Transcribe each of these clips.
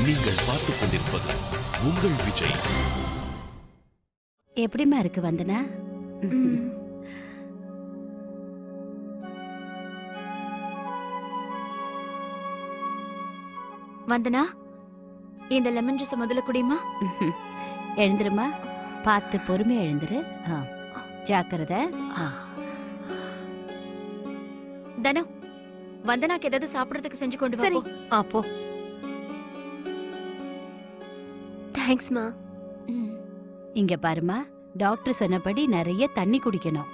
நீங்கள் பார்த்துக் கொண்டிருப்பது உங்கள் விஜய். எப்படிமா இருக்கு வந்தனா? வந்தனா, இந்த லெமன் ஜூஸ் முதல்ல குடிமா. எழுந்துருமா, பார்த்து பொறுமையா எழுந்துரு. ஜாக்கிரதை. தனு, வந்தனாக்கு ஏதாவது சாப்பிடறதுக்கு செஞ்சு கொண்டு வா. சரி. போ. தேங்க்ஸ்மா. இங்க பாருமா, டாக்டர் சொன்னபடி நிறைய தண்ணி குடிக்கணும்.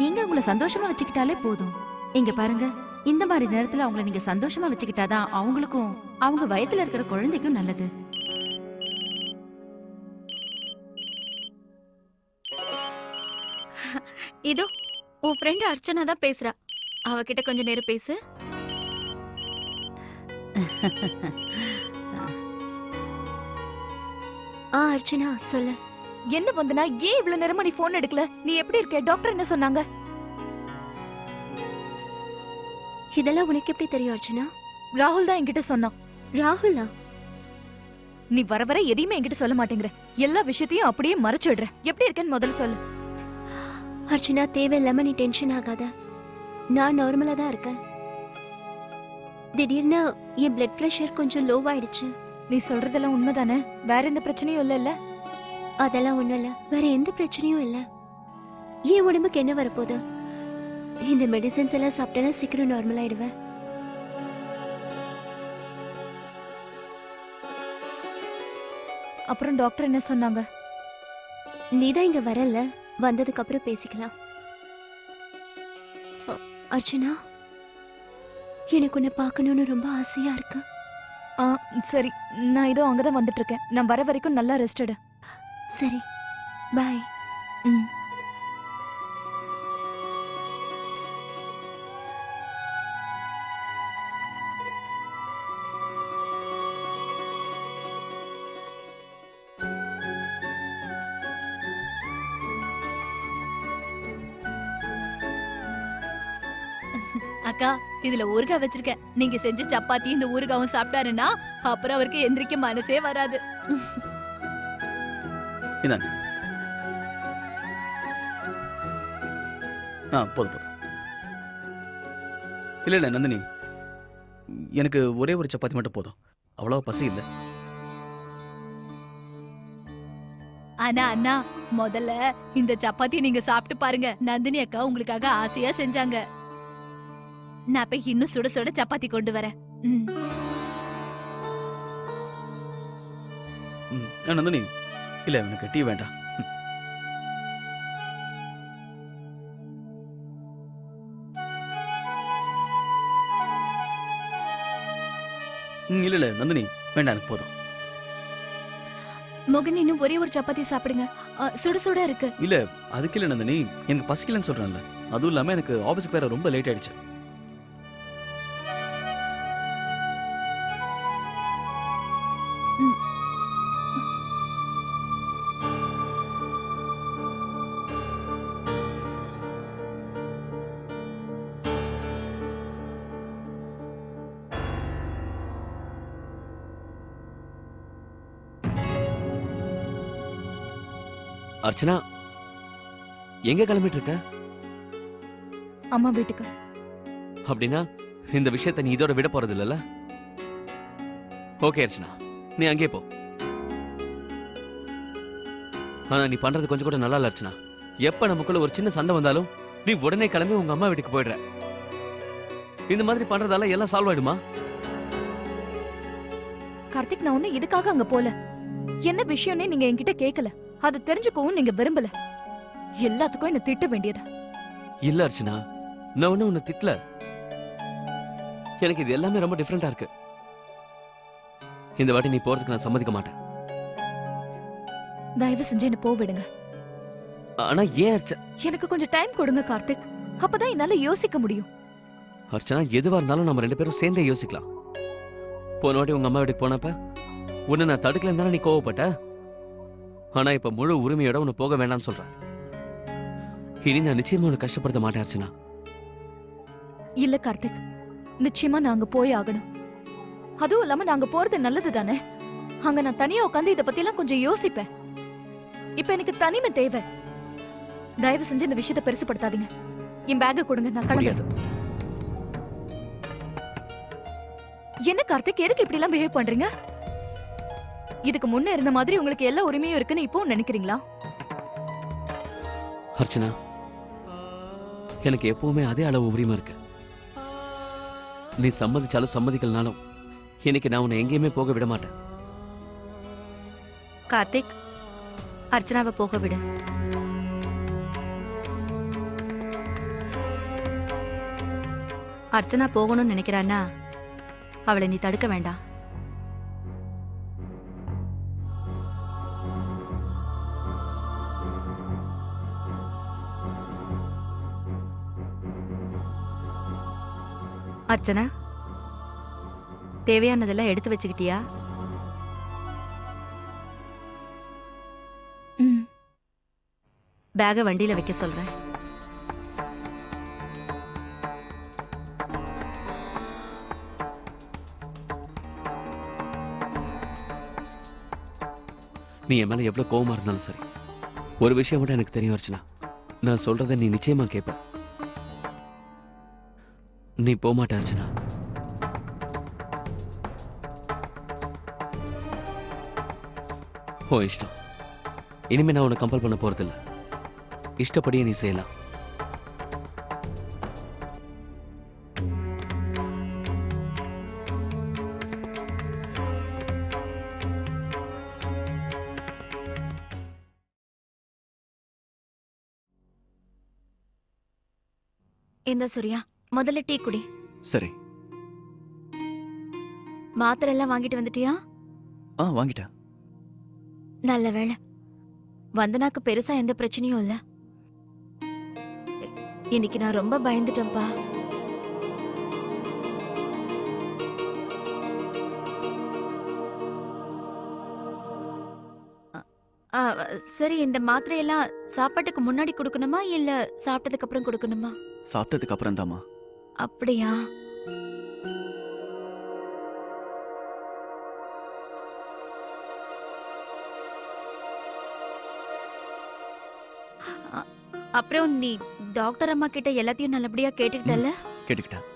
நீங்க அவங்கள சந்தோஷமா வச்சுக்கிட்டாலே போதும். இங்க பாருங்க, இந்த மாதிரி நேரத்துல அவங்கள நீங்க சந்தோஷமா வச்சுக்கிட்டாதான் அவங்களுக்கும் அவங்க வயத்துல இருக்கிற குழந்தைக்கும் நல்லது. இதோ உன் ஃப்ரெண்ட் அர்ச்சனா தான் பேசுறா. அவகிட்ட கொஞ்ச நேரம் பேசு. அர்ச்சனா சொல்லு. என்ன வந்தனா, ஏன் இவ்வளவு நேரமா நீ போன் எடுக்கல? நீ எப்படி இருக்க? டாக்டர் என்ன சொன்னாங்க? இதெல்லாம் உனக்கு எப்படி தெரியும் அர்ச்சனா? ராகுல் தான் என்கிட்ட சொன்னான். ராகுலா? நீ வர வர எதையுமே என்கிட்ட சொல்ல மாட்டேங்கிற. எல்லா விஷயத்தையும் அப்படியே மறைச்சிடுற. எப்படி இருக்கேன்னு முதல்ல சொல்லு. அர்ச்சனா, தேவையில்லாம நீ டென்ஷன் ஆகாத. நான் நார்மலா தான் இருக்கேன். திடீர்னு என் பிளட் பிரஷர் கொஞ்சம் லோவாயிடுச்சு. நீ சொல்றதெல்லாம் உண்மைதானே? வேற எந்த பிரச்சனையும் இல்ல? அதெல்லாம் ஒண்ணும் இல்ல. வேற எந்த பிரச்சனையும் இல்ல. என் உடம்புக்கு என்ன வரப்போகுது? இந்த மெடிசன்ஸ் எல்லாம் சாப்பிட்டேன்னா சீக்கிரம் நார்மல் ஆயிடுவேன். அப்புறம் டாக்டர் என்ன சொன்னாங்க? நீதான் இங்க வரல, வந்ததுக்கு அப்புறம் பேசிக்கலாம். அர்ச்சனா, எனக்கு உன்னை பார்க்கணும்னு ரொம்ப ஆசையா இருக்கு. சரி, நான் இதோ அங்கதான் வந்துட்டு இருக்கேன். நான் வர வரைக்கும் நல்லா ரெஸ்ட் எடு. சரி, பாய். அக்கா, இதுல ஊறுகாய் வச்சிருக்கேன். நீங்க செஞ்ச சப்பாத்தி இந்த ஊறுகாவும் சாப்பிட்டாருன்னா அப்புறம் அவருக்கு எந்திரிக்க மனசே வராது. போதும். இல்ல நந்தினி, எனக்கு ஒரே ஒரு சப்பாத்தி மட்டும் போதும். அவ்வளவு பசி இல்ல. ஆனா அண்ணா, முதல்ல இந்த சப்பாத்தி நீங்க சாப்பிட்டு பாருங்க. நந்தினி அக்கா உங்களுக்காக ஆசையா செஞ்சாங்க. நான் போய் இன்னும் சுட சுட சப்பாத்தி கொண்டு வரேன். நந்தினி, இல்ல எனக்கு டீ வேண்டாம். இல்ல நந்தினி, வேண்டாம், எனக்கு போதும். மோகன், இன்னும் ஒரே ஒரு சப்பாத்தி சாப்பிடுங்க. சுட சுட இருக்கு. இல்ல அதுக்கு இல்ல நந்தினி, எனக்கு பசிக்கலன்னு சொல்றேன்ல. அதுவும் இல்லாம எனக்கு ஆபீஸ்க்கு வேற ரொம்ப லேட் ஆயிடுச்சு. அர்ச்சனா, எங்க கிளம்பிட்டு இருக்க? அம்மா வீட்டுக்கு. அப்படின்னா இந்த விஷயத்தை நீ இதோட விட போறது இல்லல? ஓகே அர்ச்சனா, நீ அங்கே போ. ஆனா நீ பண்றது கொஞ்சம் கூட நல்லா இல்ல அர்ச்சனா. எப்ப நமக்குள்ள ஒரு சின்ன சண்டை வந்தாலும் நீ உடனே கிளம்பி உங்க அம்மா வீட்டுக்கு போயிடுற. இந்த மாதிரி பண்றதால எல்லாம் சால்வ் ஆயிடுமா? கார்த்திக், நான் ஒண்ணு இதுக்காக அங்க போல. என்ன விஷயம்னே நீங்க என்கிட்ட கேட்கல. அதை தெரிஞ்சுக்கவும் நீங்க விரும்பல. எல்லாத்துக்கும் என்ன திட்ட வேண்டியது. இல்ல அர்ச்சனா, நான் ஒண்ணு உன்னை திட்டல. எனக்கு இது எல்லாமே ரொம்ப டிஃபரெண்டா இருக்கு. இந்த வாட்டி நீ போறதுக்கு நான் சம்மதிக்க மாட்டேன். தயவு செஞ்சு என்ன போவிடுங்க. ஆனா ஏன் அர்ச்சனா? எனக்கு கொஞ்சம் டைம் கொடுங்க கார்த்திக். அப்பதான் என்னால யோசிக்க முடியும். அர்ச்சனா, எதுவா இருந்தாலும் நம்ம 2 பேரும் சேர்ந்தே யோசிக்கலாம். போன வாட்டி உங்க அம்மா வீட்டுக்கு போனப்ப உன்னை நான் தடுக்கலன்னு தானே நீ கோவப்பட்ட? ஆனா இப்ப முழு உரிமையோட உன்னை போக வேண்டாம்னு சொல்றேன். இனி நான் நிச்சயமா உன்னை கஷ்டப்படுத்த மாட்டேன் அர்ச்சனா. இல்ல கார்த்திக், நிச்சயமா நான் அங்க போய் ஆகணும். அதுவும் இல்லாம நாங்க போறது நல்லது தானே. அங்க நான் தனியா உட்காந்து இத பத்தி எல்லாம் கொஞ்சம் யோசிப்பேன். இப்ப எனக்கு தனிமை தேவை. தயவு செஞ்சு இந்த விஷயத்தை பெருசுப்படுத்தாதீங்க. என் பேக்க கொடுங்க, நான் முடியாது. கிளம்புறேன். என்ன கார்த்திக், எதுக்கு இப்படி எல்லாம் பிஹேவ் பண்றீங்க? இதுக்கு முன்ன இருந்த மாதிரி உங்களுக்கு எல்லா உரிமையும் இருக்குன்னு இப்போ நினைக்கிறீங்களா? அர்ச்சனா, எனக்கு எப்பவுமே அதே அளவு உரிமை இருக்கு. நீ சம்மதிச்சாலும் சம்மதிக்கலனாலும் இன்னைக்கு நான் உன்னை எங்கேயுமே போக விட மாட்டேன். கார்த்திக், அர்ச்சனாவை போக விடு. அர்ச்சனா போகணும்னு நினைக்கிறான்னா அவளை நீ தடுக்க வேண்டாம். அர்ச்சனா, தேவையானதெல்லாம் எடுத்து வச்சுக்கிட்டியா? ம். பேக வண்டியில வைக்க சொல்றேன். நீ என் மேல எவ்வளவு கோவமா இருந்தாலும் சரி, ஒரு விஷயம் மட்டும் எனக்கு தெரியும் அர்ச்சனா. நான் சொல்றதை நீ நிச்சயமா கேட்ப. நீ போக மாட்ட அர்ச்சனா. ஓ இஷ்டம். இனிமே நான் உன்னை கம்பல் பண்ண போறதில்ல. இஷ்டப்படியே நீ செய்யலாம். இந்த சூர்யா, முதல்ல டீ குடி. சரி. மாத்திரை எல்லாம் வாங்கிட்டு வந்துட்டியா? வாங்கிட்டேன். நல்ல வேளை. வந்தனாக்கு பெருசா எந்த பிரச்சனையும் இல்ல. இன்னைக்கு நான் ரொம்ப பயந்துட்டேன்ப்பா. சரி, இந்த மாத்திரையெல்லாம் சாப்பாட்டுக்கு முன்னாடி கொடுக்கணுமா இல்ல சாப்பிட்டதுக்கு அப்புறம் கொடுக்கணுமா? சாப்பிட்டதுக்கு அப்புறம் தாமா. அப்படியா? அப்புறம் நீ டாக்டர் அம்மா கிட்ட எல்லாத்தையும் நல்லபடியா கேட்டுக்கிட்டல? கேட்டுக்கிட்டேன்.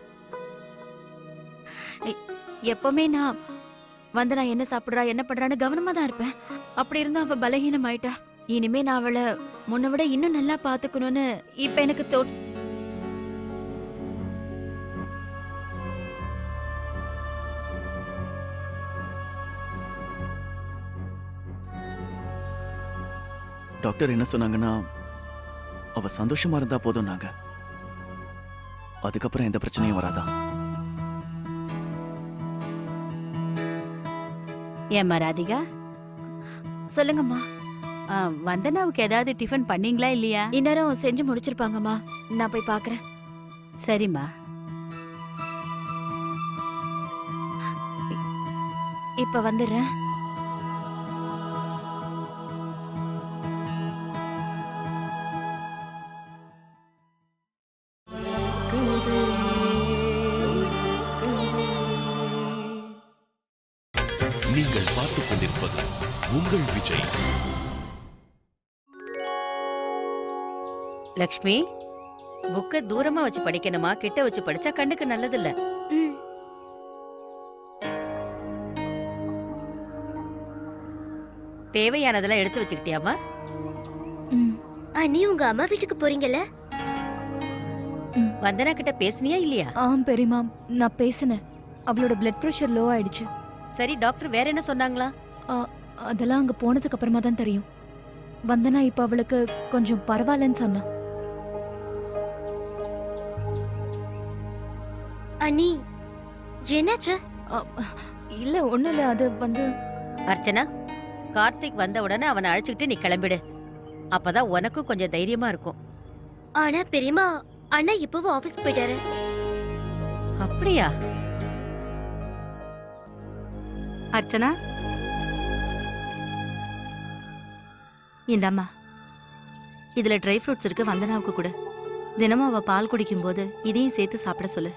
எப்பவுமே நான் வந்து நான் என்ன சாப்பிடுறா என்ன பண்றான்னு கவனமா தான் இருப்பேன். அப்படி இருந்தும் அவ பலகீனம் ஆயிட்டா. இனிமே நான் அவளை முன்ன விட இன்னும் நல்லா பாத்துக்கணும்னு இப்ப எனக்கு டாக்டர் என்ன சொன்னாங்கன்னா, அவ சந்தோஷமா இருந்தா போதும். நாங்க அதுக்கப்புறம் எந்த பிரச்சனையும் வராதா? ஏம்மா ராதிகா, சொல்லுங்கம்மா. வந்தனாவுக்கு ஏதாவது டிஃபன் பண்ணீங்களா இல்லையா? இந்நேரம் செஞ்சு முடிச்சிருப்பாங்கம்மா. நான் போய் பாக்குறேன். சரிம்மா. இப்ப வந்துடுறேன். நீங்கள் பார்த்துக் கொண்டிருப்பது உங்கள் விஜய். லக்ஷ்மி, புக்க தூரமா வச்சு படிக்கணுமா, கிட்ட வச்சு படிச்சா கண்ணுக்கு நல்லது இல்ல. தேவையானதெல்லாம் எடுத்து வச்சுக்கிட்டியாமா? நீ உங்க அம்மா வீட்டுக்கு போறீங்கல்ல? வந்தனா கிட்ட பேசுனியா இல்லையா? பெரியமா, நான் பேசினேன். அவளோட பிளட் பிரஷர் லோ ஆயிடுச்சு. சரி, டாக்டர் வேற என்ன சொன்னாங்களா? அதெல்லாம் அங்க போனதுக்கு அப்புறமா தான் தெரியும். வந்தனா இப்ப அவளுக்கு கொஞ்சம் பரவாயில்லன்னு சொன்னா. அண்ணி, என்னாச்சு? இல்ல, ஒண்ணும் இல்ல. அது வந்து அர்ச்சனா, கார்த்திக் வந்த உடனே அவனை அழைச்சுக்கிட்டு நீ கிளம்பிடு. அப்பதான் உனக்கும் கொஞ்சம் தைரியமா இருக்கும். ஆனா பெரியம்மா, அண்ணா இப்பவும் ஆபீஸ்க்கு போயிட்டாரு. அப்படியா? அர்ச்சனா, இந்தாம்மா, இதுல ட்ரை ஃப்ரூட்ஸ் இருக்கு. வந்தனாவுக்கு கூட தினமும் அவ பால் குடிக்கும் போது இதையும் சேர்த்து சாப்பிட சொல்லு.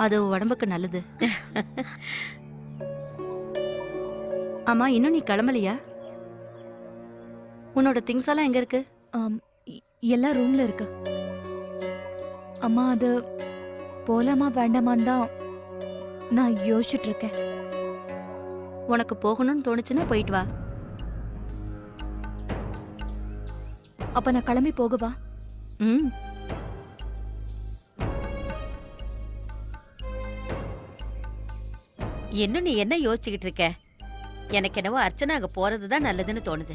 அது உடம்புக்கு நல்லது. ஆமா, இன்னும் நீ கிளம்பலையா? உன்னோட திங்ஸ் எல்லாம் எங்க இருக்கு? எல்லாம் ரூம்ல இருக்கு. அம்மா அது போலாமா வேண்டாமான்னு தான் நான் யோசிச்சுட்டு இருக்கேன். உனக்கு போகணும்னு தோணுச்சுன்னா போயிட்டு வா. அப்ப நான் கிளம்பி போகவா? ம். இன்னும் நீ என்ன யோசிச்சுக்கிட்டு இருக்க? எனக்கு என்னவோ அர்ச்சனா அங்க போறதுதான் நல்லதுன்னு தோணுது.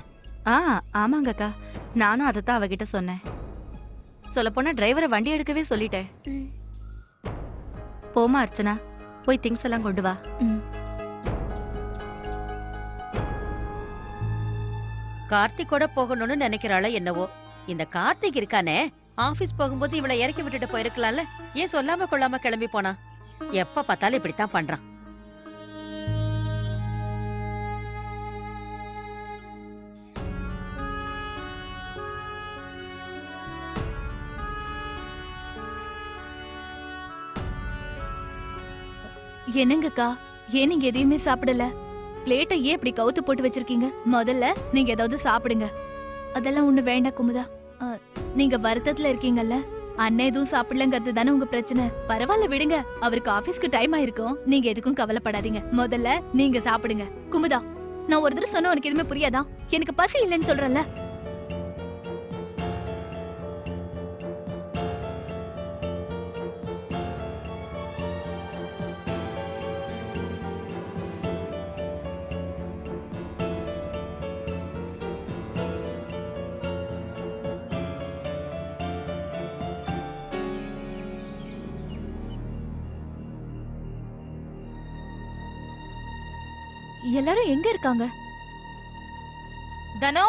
ஆமாங்கக்கா, நானும் அதை தான் அவகிட்ட சொன்னேன். சொல்லப்போனா டிரைவரை வண்டி எடுக்கவே சொல்லிட்டேன். ம். போமா அர்ச்சனா, போய் திங்ஸ் எல்லாம் கொண்டு வா. கார்த்திகோட போகணும்னு நினைக்கிறாளோ என்னவோ. இந்த கார்த்திக் இருக்கானே, ஆபீஸ் போகும்போது இவளை இறக்கி விட்டுட்டு போயிருக்கலாம்ல. ஏன் சொல்லாம கொள்ளாம கிளம்பி போனா? எப்ப பார்த்தாலும் இப்படித்தான் பண்றான். என்னங்கக்கா, ஏன் நீங்க எதையுமே சாப்பிடல? பிளேட்டை ஏன் இப்படி கவுத்து போட்டு வச்சிருக்கீங்க? முதல்ல நீங்க ஏதாவது சாப்பிடுங்க. அதெல்லாம் ஒண்ணு வேண்டாம் குமுதா. நீங்க வருத்தத்துல இருக்கீங்கல்ல, அண்ணன் எதுவும் சாப்பிடலங்கிறது தானே உங்க பிரச்சனை. பரவாயில்ல விடுங்க, அவருக்கு ஆபீஸ்க்கு டைம் ஆயிருக்கும். நீங்க எதுக்கும் கவலைப்படாதீங்க. முதல்ல நீங்க சாப்பிடுங்க. குமுதா, நான் ஒரு தடவை சொன்ன உனக்கு எதுவுமே புரியாதா? எனக்கு பசி இல்லைன்னு சொல்றேன்ல. எல்லாரும் எங்க இருக்காங்க? தனோ,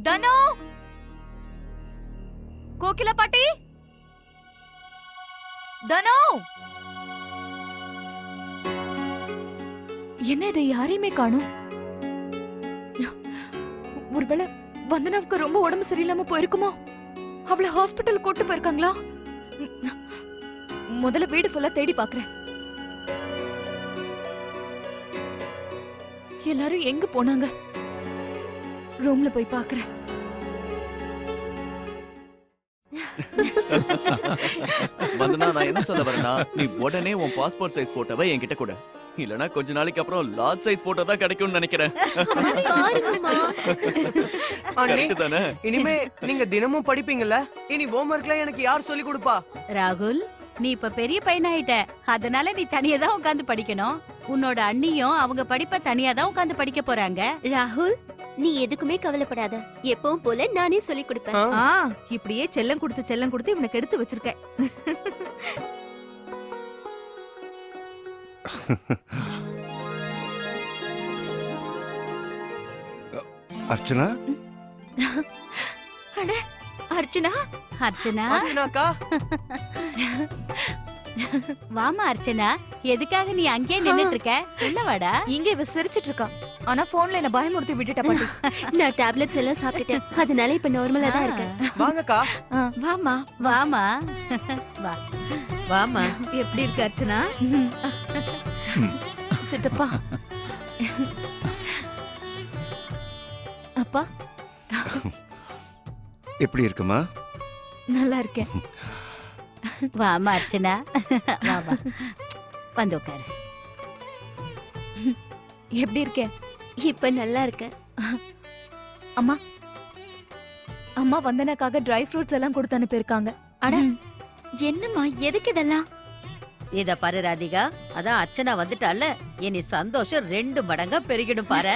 தனோ, கோகிலா பாட்டி, தனோ. என்ன இது, யாரையுமே காணோம். ஒருவேளை வந்தனாவுக்கு ரொம்ப உடம்பு சரியில்லாம போயிருக்குமோ? அவளை ஹாஸ்பிட்டல் கூட்டு போயிருக்காங்களா? முதல்ல வீடு ஃபுல்லா தேடி பாக்குறேன். எல்லாரும் எங்க போனாங்க? ரூம்ல போய் பாக்குறேன். வந்தனா, நான் என்ன சொல்ல வரேன்னா, நீ உடனே உன் பாஸ்போர்ட் சைஸ் போட்டோவை என்கிட்ட கூட. இல்லனா கொஞ்ச நாளைக்கு அப்புறம் லார்ஜ் சைஸ் போட்டோ தான் கிடைக்கும்னு நினைக்கிறேன். Correct தானே? இனிமே நீங்க தினமும் படிப்பீங்கல்ல, இனி ஹோம்வொர்க்லாம் எனக்கு யார் சொல்லி கொடுப்பா? ராகுல், நீ இப்ப பெரிய பையனாயிட்ட, அதனால நீ தனியா தான் உட்கார்ந்து படிக்கணும். உன்னோட அண்ணியும் அவங்க படிப்ப தனியா தான் உட்கார்ந்து படிக்க போறாங்க. ராகுல், நீ எதுக்குமே கவலைப்படாத. எப்பவும் போல நானே சொல்லி கொடுப்பேன். இப்படியே செல்லம் கொடுத்து இவனுக்கு எடுத்து வச்சிருக்கேன். அர்ச்சனா, அட அர்ச்சனா. அர்ச்சனா, அர்ச்சனாக்கா, வாமா அர்ச்சனா. எதுக்காக நீ அங்கேயே நின்னுட்டு இருக்க? உள்ள வாடா. இங்க இவ சிரிச்சிட்டு இருக்கா. ஆனா போன்ல என்ன பயமுறுத்தி விட்டுட்டா பாட்டி. நான் டேப்லெட்ஸ் எல்லாம் சாப்பிட்டுட்டேன், அதனால இப்ப நார்மலா தான் இருக்கேன். வாங்கக்கா. வாமா. வாமா. வா. வாமா. எப்படி இருக்கு அர்ச்சனா? சித்தப்பா. அப்பா, எப்படி இருக்குமா? நல்லா இருக்கேன். வாமா அர்ச்சனா. வா வா, வந்து உட்காரு. எப்படி இருக்கேன்? இப்ப நல்லா இருக்கேன். அம்மா, அம்மா வந்தனக்காக ட்ரை ஃப்ரூட்ஸ் எல்லாம் கொடுத்து அனுப்பியிருக்காங்க. அட, என்னம்மா, எதுக்கு இதெல்லாம்? இத பாரு ராதிகா, அதான் அர்ச்சனா வந்துட்டால, இனி சந்தோஷம் 2 மடங்கா பெருகிடும் பாரு.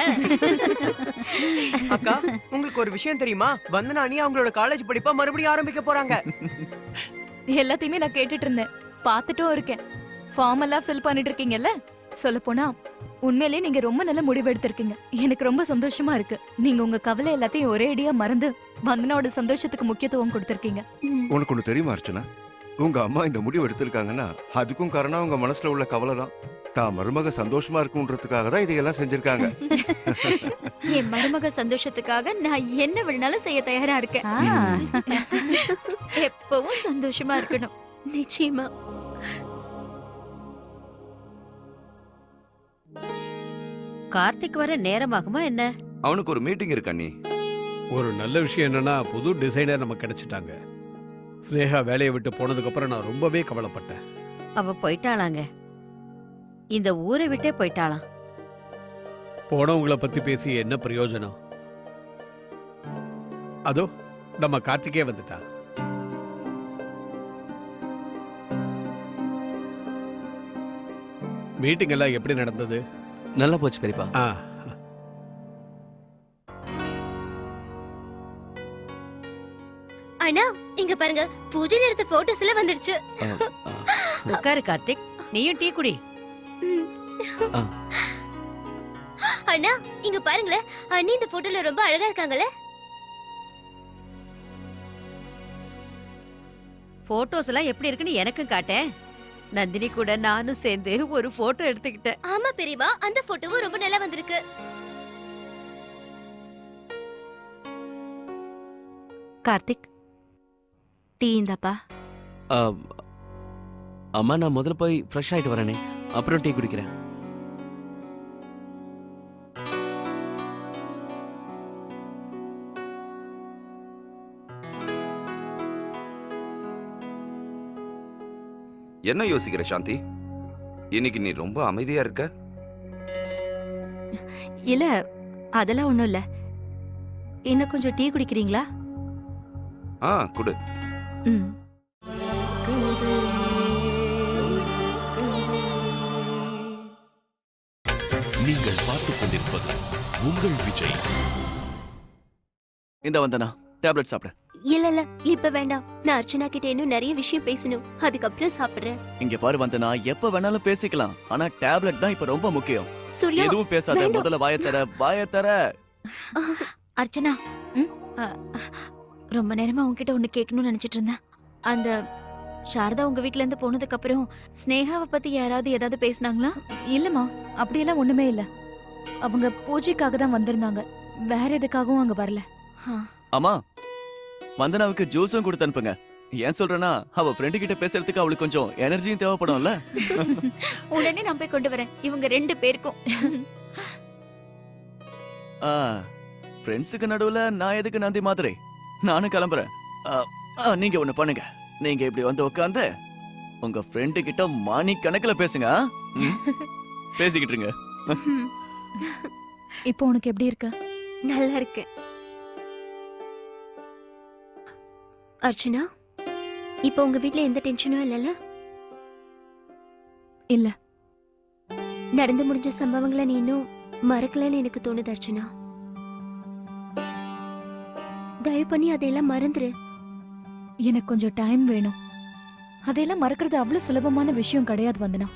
அக்கா, உங்களுக்கு ஒரு விஷயம் தெரியுமா? வந்தனா அண்ணி அவங்களோட காலேஜ் படிப்பா மறுபடியும் ஆரம்பிக்க போறாங்க. எல்லாத்தையுமே நான் கேட்டுட்டு இருந்தேன், பார்த்துட்டும் இருக்கேன். ஃபார்ம் எல்லாம் ஃபில் பண்ணிட்டு இருக்கீங்கல்ல. சொல்ல போனா உண்மையிலேயே நீங்க ரொம்ப நல்ல முடிவு எடுத்திருக்கீங்க. எனக்கு ரொம்ப சந்தோஷமா இருக்கு. நீங்க உங்க கவலை எல்லாத்தையும் ஒரே அடியா மறந்து வந்தனாவோட சந்தோஷத்துக்கு முக்கியத்துவம் கொடுத்திருக்கீங்க. உனக்கு ஒண்ணு தெரியுமா அர்ச்சனா? உங்க அம்மா இந்த முடிவு எடுத்திருக்காங்கன்னா அதுக்கும் காரணம் உங்க மனசுல உள்ள கவலை தான். தான் மருமக சந்தோஷமா இருக்குன்றதுக்காக தான் இதையெல்லாம் செஞ்சிருக்காங்க. என் மருமக சந்தோஷத்துக்காக நான் என்ன வேணாலும் செய்ய தயாரா இருக்கேன். எப்பவும் சந்தோஷமா இருக்கணும். நிச்சயமா. கார்த்திக் வர நேரமாகுமா என்ன? அவனுக்கு ஒரு மீட்டிங் இருக்கு அண்ணி. ஒரு நல்ல விஷயம் என்னன்னா புது டிசைனர் நமக்கு கிடைச்சிட்டாங்க. ஸ்னேகா வேலையை விட்டு போனதுக்கு அப்புறம் நான் ரொம்பவே கவலைப்பட்டேன். அவ போயிட்டாளாங்க. இந்த ஊரை விட்டே போயிட்டாளாம். போனவங்கள பத்தி பேசி என்ன பிரயோஜனம்? அதோ நம்ம கார்த்திகே வந்துட்டான். மீட்டிங் எல்லாம் எப்படி நடந்தது? நல்லா போச்சு பெரியப்பா. ஆ, அண்ணா இங்க பாருங்க, பூஜை எடுத்த போட்டோஸ் எல்லாம் வந்துருச்சு. உட்காரு கார்த்திக், நீயும் டீ குடி. அண்ணா இங்க பாருங்களேன், அண்ணி இந்த போட்டோல ரொம்ப அழகா இருக்காங்களே. போட்டோஸ் எல்லாம் எப்படி இருக்குன்னு எனக்கும் காட்டேன். நந்தினி கூட நானும் சேர்ந்து ஒரு போட்டோ எடுத்துக்கிட்டேன். ஆமா பெரியமா, அந்த போட்டோவும் ரொம்ப நல்லா வந்திருக்கு. கார்த்திக், டீ இந்தாப்பா. அம்மா நான் முதல்ல போய் ஃப்ரெஷ் ஆயிட்டு வரேனே, அப்புறம் டீ குடிக்கிறேன். என்ன யோசிக்கிற சாந்தி? இன்னைக்கு நீ ரொம்ப அமைதியா இருக்க. இல்ல, அதெல்லாம் ஒண்ணும் இல்ல. இன்னும் கொஞ்சம் டீ குடிக்கிறீங்களா? குடு. ம். நீங்கள் பார்த்துக் கொண்டிருப்பது உங்கள் விஜய். இந்த வந்தனா டேப்லெட் சாப்பிடு. இல்ல இல்ல இப்ப வேண்டாம். நான் அர்ச்சனா கிட்ட இன்னும் நிறைய விஷயம் பேசணும், அதுக்கப்புறம் சாப்பிடுறேன். இங்க பாரு வந்தனா, எப்ப வேணாலும் பேசிக்கலாம். ஆனா டேப்லெட் தான் இப்ப ரொம்ப முக்கியம். சூர்யா எதுவும் பேசாத, வேண்டாம். முதல்ல வாய தர. அர்ச்சனா, ரொம்ப நேரமா உன்கிட்ட ஒண்ணு கேட்கணும்னு நினைச்சிட்டு இருந்தேன். அந்த சாரதா உங்க வீட்ல இருந்து போனதுக்கு அப்புறம் ஸ்னேகாவை பத்தி யாராவது ஏதாவது பேசினாங்களா? இல்லம்மா, அப்படியெல்லாம் ஒண்ணுமே இல்ல. அவங்க பூஜைக்காக தான் வந்திருந்தாங்க, வேற எதுக்காகவும் அங்க வரல. ஆமா, வந்தனாவுக்கு ஜூஸும் கொடுத்து அனுப்புங்க. ஏன் சொல்றேன்னா, அவ ஃப்ரெண்டு கிட்ட பேசுறதுக்கு அவளுக்கு கொஞ்சம் எனர்ஜியும் தேவைப்படும்ல. உடனே நான் போய் கொண்டு வரேன் இவங்க 2 பேருக்கும். ஃப்ரெண்ட்ஸுக்கு நடுவுல நான் எதுக்கு நந்தி மாதிரி? நானும் கிளம்புறேன். நீங்க ஒண்ணு பண்ணுங்க, நீங்க இப்படி வந்து உட்காந்து உங்க ஃப்ரெண்டு கிட்ட மணி கணக்குல பேசுங்க. பேசிக்கிட்டு இருங்க. இப்போ உனக்கு எப்படி இருக்க? நல்லா இருக்கு. அர்ச்சனா, இப்ப உங்க வீட்ல எந்த டென்ஷனும் இல்லல? இல்ல. நடந்து முடிஞ்ச சம்பவங்களை நீ இன்னும் மறக்கலன்னு எனக்கு தோணுது அர்ச்சனா. தயவு பண்ணி அதையெல்லாம் மறந்துரு. எனக்கு கொஞ்சம் டைம் வேணும். அதையெல்லாம் மறக்கிறது அவ்வளவு சுலபமான விஷயம் கிடையாது வந்தனா.